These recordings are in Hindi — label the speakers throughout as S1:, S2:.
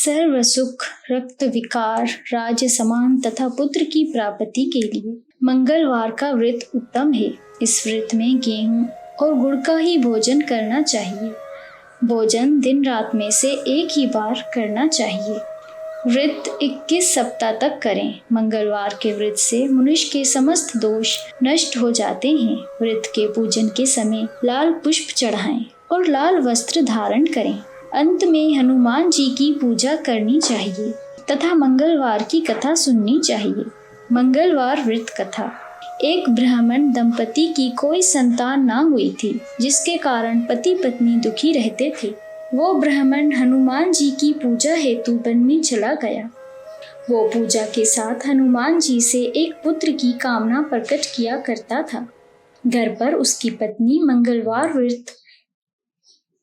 S1: सर्व सुख, रक्त विकार, राज्य समान तथा पुत्र की प्राप्ति के लिए मंगलवार का व्रत उत्तम है। इस व्रत में गेहूं और गुड़ का ही भोजन करना चाहिए। भोजन दिन रात में से एक ही बार करना चाहिए। व्रत 21 सप्ताह तक करें। मंगलवार के व्रत से मनुष्य के समस्त दोष नष्ट हो जाते हैं। व्रत के पूजन के समय लाल पुष्प चढ़ाएं और लाल वस्त्र धारण करें। अंत में हनुमान जी की पूजा करनी चाहिए तथा मंगलवार की कथा सुननी चाहिए। मंगलवार व्रत कथा। एक ब्राह्मण दंपति की कोई संतान ना हुई थी, जिसके कारण पति पत्नी दुखी रहते थे। वो ब्राह्मण हनुमान जी की पूजा हेतु वन में चला गया। वो पूजा के साथ हनुमान जी से एक पुत्र की कामना प्रकट किया करता था। घर पर उसकी पत्नी मंगलवार व्रत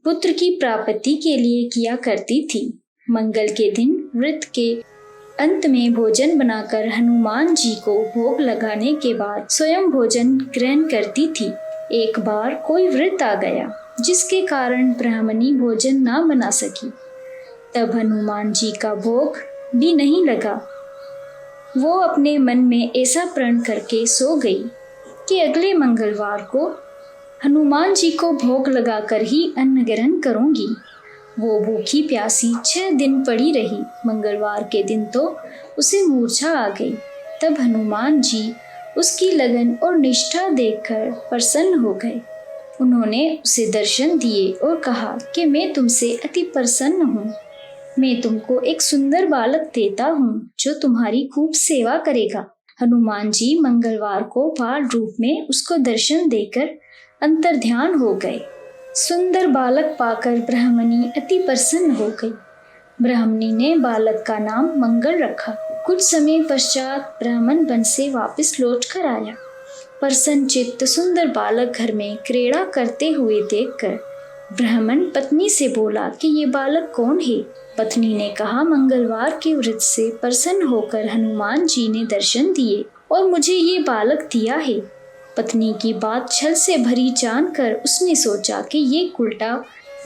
S1: पुत्र की प्राप्ति के लिए किया करती थी। मंगल के दिन व्रत के अंत में भोजन बनाकर हनुमान जी को भोग लगाने के बाद स्वयं भोजन ग्रहण करती थी। एक बार कोई व्रत आ गया, जिसके कारण ब्राह्मणी भोजन ना बना सकी। तब हनुमान जी का भोग भी नहीं लगा। वो अपने मन में ऐसा प्रण करके सो गई कि अगले मंगलवार को हनुमान जी को भोग लगाकर ही अन्न ग्रहण करूंगी। वो भूखी प्यासी 6 दिन पड़ी रही। मंगलवार के दिन तो उसे मूर्छा आ गई। तब हनुमान जी उसकी लगन और निष्ठा देखकर प्रसन्न हो गए। उन्होंने उसे दर्शन दिए और कहा कि मैं तुमसे अति प्रसन्न हूँ। मैं तुमको एक सुंदर बालक देता हूँ, जो तुम्हारी खूब सेवा करेगा। हनुमान जी मंगलवार को बाल रूप में उसको दर्शन देकर अंतर्ध्यान हो गए। सुंदर बालक पाकर ब्राह्मणी अति प्रसन्न हो गई। ब्राह्मणी ने बालक का नाम मंगल रखा। कुछ समय पश्चात ब्राह्मण वन से वापस लौट कर आया। प्रसन्न चित्त सुंदर बालक घर में क्रीड़ा करते हुए देखकर ब्राह्मण पत्नी से बोला कि ये बालक कौन है। पत्नी ने कहा, मंगलवार के व्रत से प्रसन्न होकर हनुमान जी ने दर्शन दिए और मुझे ये बालक दिया है। पत्नी की बात छल से भरी जानकर उसने सोचा कि ये उल्टा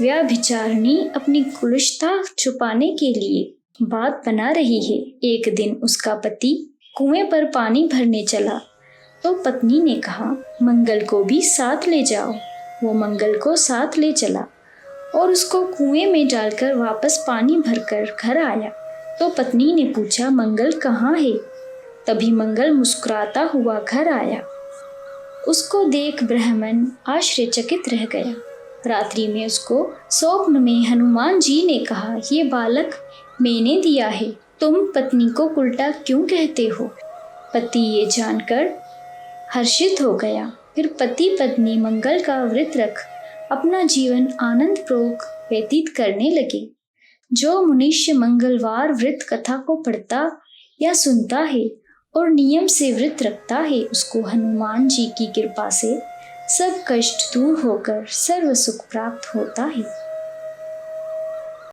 S1: व्यभिचारिणी अपनी कुलुषता छुपाने के लिए बात बना रही है। एक दिन उसका पति कुएं पर पानी भरने चला तो पत्नी ने कहा, मंगल को भी साथ ले जाओ। वो मंगल को साथ ले चला और उसको कुएं में डालकर वापस पानी भरकर घर आया। तो पत्नी ने पूछा, मंगल कहाँ है? तभी मंगल मुस्कुराता हुआ घर आया। उसको देख ब्राह्मण आश्चर्यचकित रह गया। रात्रि में उसको स्वप्न में हनुमान जी ने कहा, ये बालक मैंने दिया है, तुम पत्नी को उल्टा क्यों कहते हो? पति ये जानकर हर्षित हो गया। फिर पति पत्नी मंगल का व्रत रख अपना जीवन आनंद पूर्वक व्यतीत करने लगे। जो मनुष्य मंगलवार व्रत कथा को पढ़ता या सुनता है और नियम से व्रत रखता है, उसको हनुमान जी की कृपा से सब कष्ट दूर होकर सर्व सुख प्राप्त होता है।